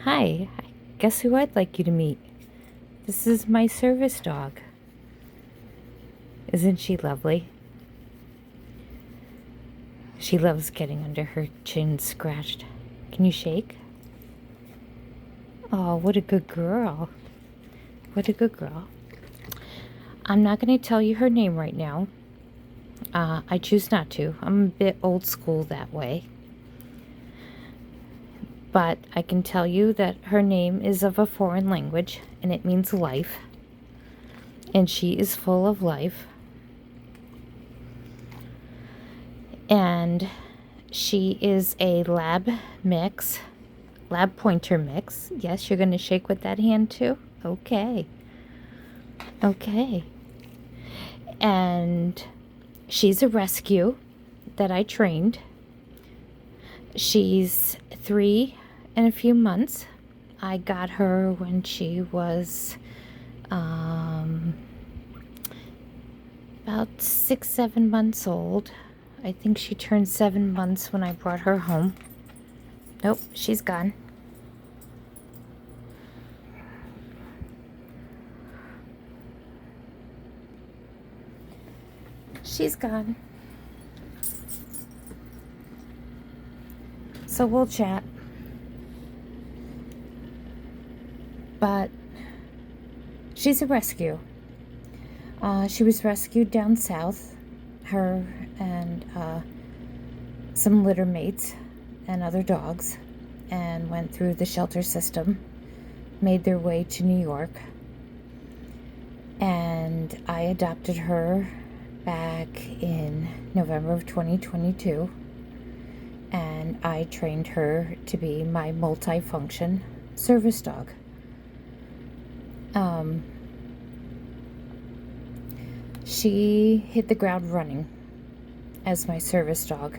Hi, guess who I'd like you to meet? This is my service dog. Isn't she lovely? She loves getting under her chin scratched. Can you shake? Oh, what a good girl. What a good girl. I'm not going to tell you her name right now. I choose not to. I'm a bit old school that way. But I can tell you that her name is of a foreign language and it means life. And she is full of life. And she is a lab pointer mix. Yes, you're going to shake with that hand too? Okay. Okay. And she's a rescue that I trained. She's 3 and a few months. I got her when she was about 6, 7 months old. I think she turned 7 months when I brought her home. Nope, she's gone. She's gone. So we'll chat. But she's a rescue. She was rescued down south. Her and some litter mates and other dogs, and went through the shelter system, made their way to New York. And I adopted her back in November of 2022. And I trained her to be my multifunction service dog. She hit the ground running as my service dog.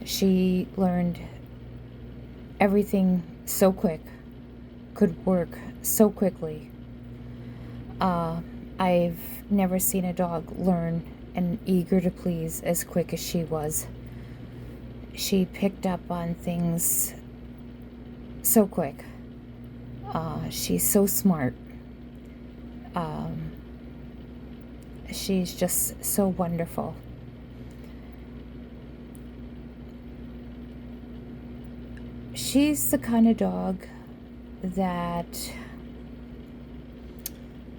She learned everything so quick, could work so quickly. I've never seen a dog learn and eager to please as quick as she was. She picked up on things so quick. She's so smart. She's just so wonderful. She's the kind of dog that,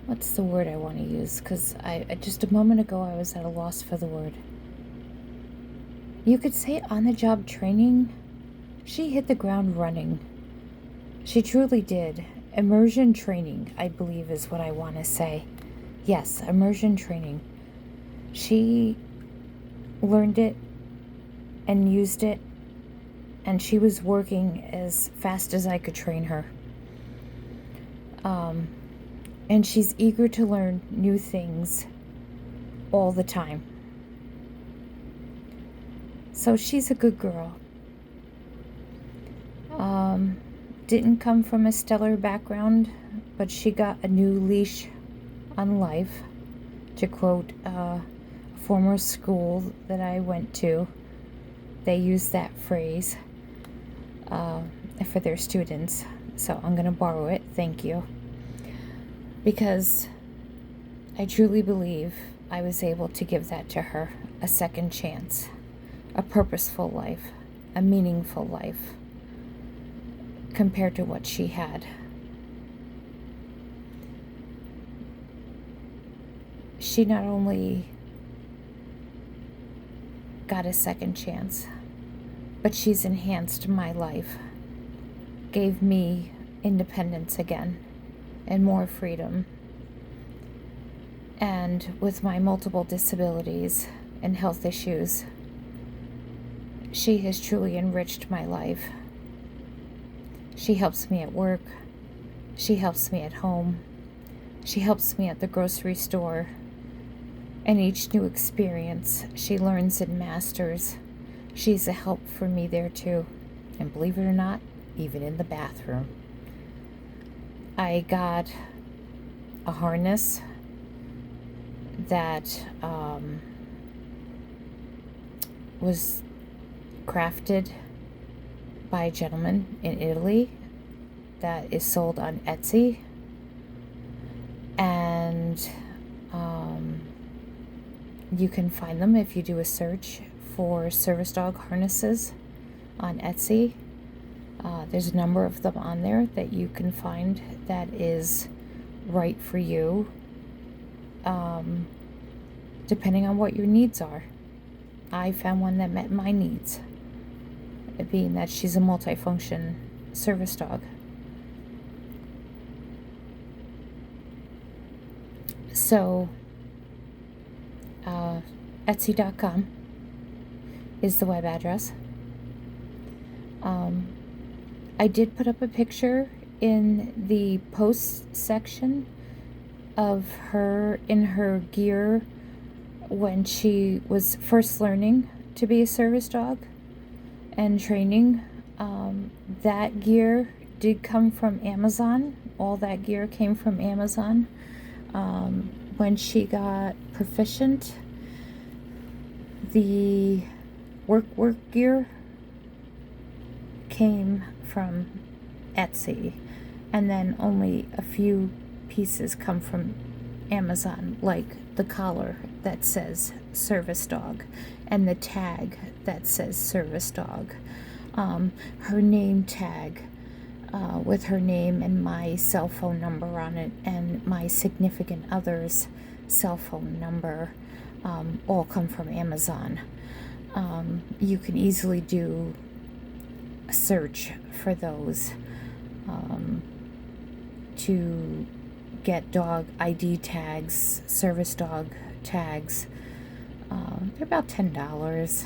what's the word I want to use? Because I just a moment ago I was at a loss for the word. You could say on-the-job training. She hit the ground running. She truly did. Immersion training, I believe, is what I want to say. Yes, immersion training. She learned it and used it, and she was working as fast as I could train her. And she's eager to learn new things all the time. So she's a good girl. Didn't come from a stellar background, but she got a new leash on life, to quote a former school that I went to. They use that phrase for their students, so I'm going to borrow it. Thank you. Because I truly believe I was able to give that to her, a second chance, a purposeful life, a meaningful life, compared to what she had. She not only got a second chance, but she's enhanced my life, gave me independence again, and more freedom. And with my multiple disabilities and health issues, she has truly enriched my life. She helps me at work. She helps me at home. She helps me at the grocery store. And each new experience, she learns and masters. She's a help for me there too. And believe it or not, even in the bathroom. I got a harness that was crafted by a gentleman in Italy that is sold on Etsy. And you can find them if you do a search for service dog harnesses on Etsy. There's a number of them on there that you can find that is right for you, depending on what your needs are. I found one that met my needs, it being that she's a multifunction service dog. So, Etsy.com is the web address. I did put up a picture in the post section of her in her gear when she was first learning to be a service dog and training. That gear did come from Amazon. All that gear came from Amazon. When she got proficient, the work gear came from Etsy, and then only a few pieces come from Amazon, like the collar that says service dog and the tag that says service dog, her name tag with her name and my cell phone number on it, and my significant other's cell phone number, all come from Amazon. You can easily do a search for those to get dog ID tags, service dog tags. They're about $10,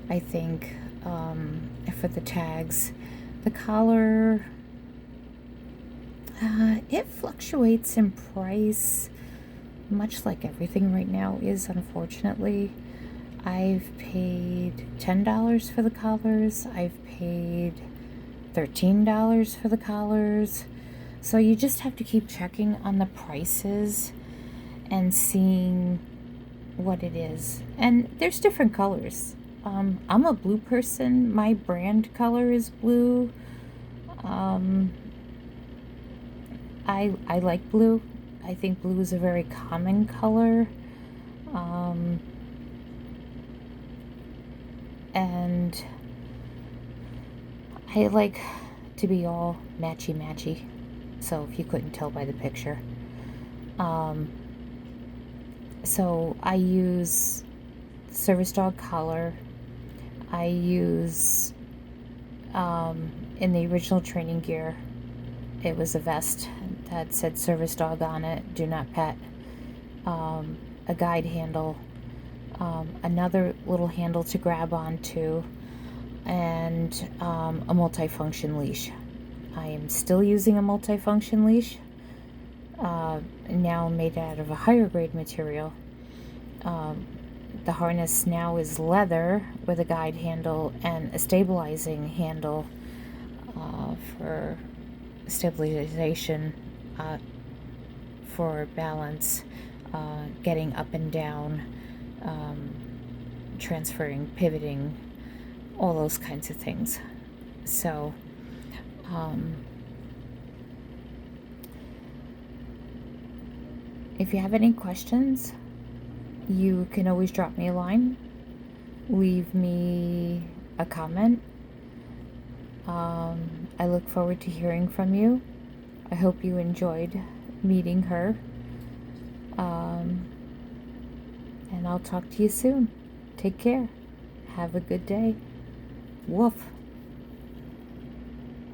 I think, for the tags. The collar, it fluctuates in price, much like everything right now is, unfortunately. I've paid $10 for the collars. I've paid $13 for the collars. So you just have to keep checking on the prices and seeing what it is. And there's different colors. I'm a blue person. My brand color is blue. I like blue. I think blue is a very common color. And I like to be all matchy-matchy. So if you couldn't tell by the picture. So I use service dog collar. I use, in the original training gear, it was a vest that said service dog on it, do not pet, a guide handle, another little handle to grab onto, and a multifunction leash. I am still using a multifunction leash, now made out of a higher grade material. The harness now is leather with a guide handle and a stabilizing handle for stabilization, for balance, getting up and down, transferring, pivoting, all those kinds of things. So, if you have any questions, you can always drop me a line, leave me a comment. I look forward to hearing from you. I hope you enjoyed meeting her. And I'll talk to you soon. Take care. Have a good day. Woof.